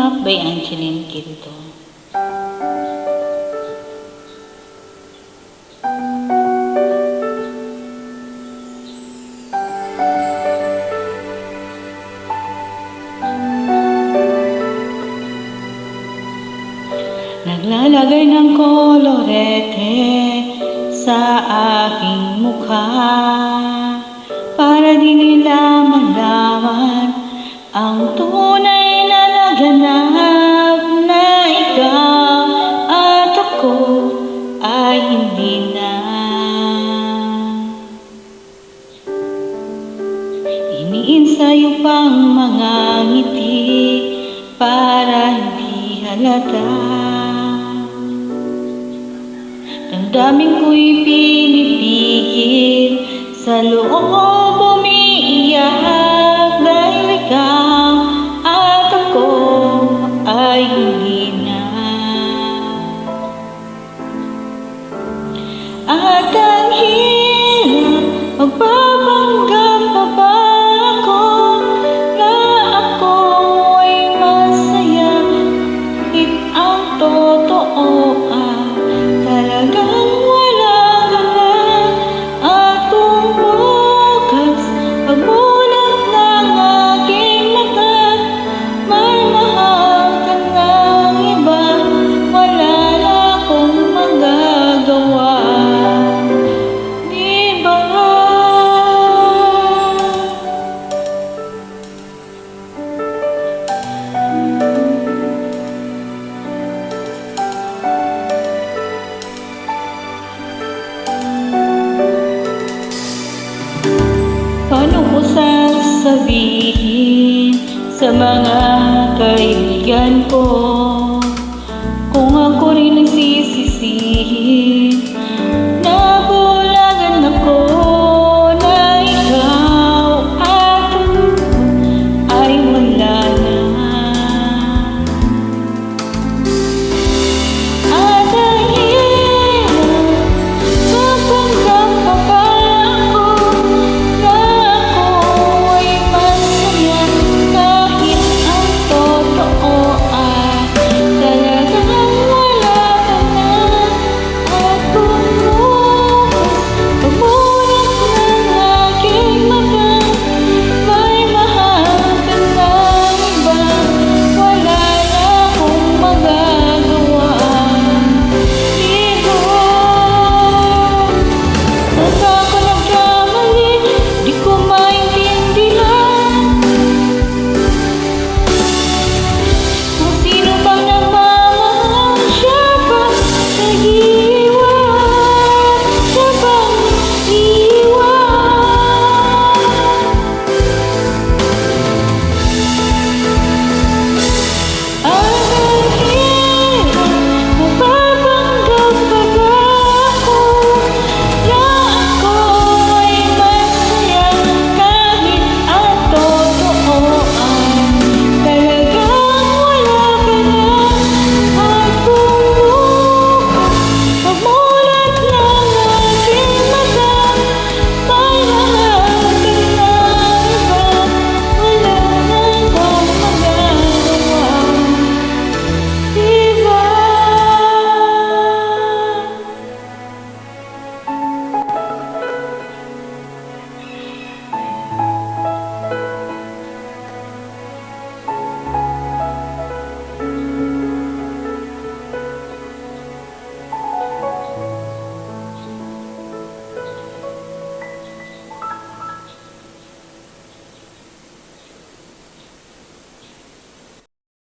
Map by Angeline Quinto. Naglalagay ng kolorete sa aking mukha para di nila malaman ang tunay na naganap, na ikaw at ako ay hindi na. Iniinsayo pang mga ngiti para hindi halata. Damdamin ko'y pinipigil, sa loob umiiyak dahil ikaw at ako ay hindi na. At ang hirap, magpapanggap pa ba ako na ako ay masaya? It ang totoo talagang wala ka na. At kung bukas pagmulat ng aking mata, may mahal ka ng iba, wala na akong magagawa. Di ba? Paano ko sasabihin sa mga kaibigan ko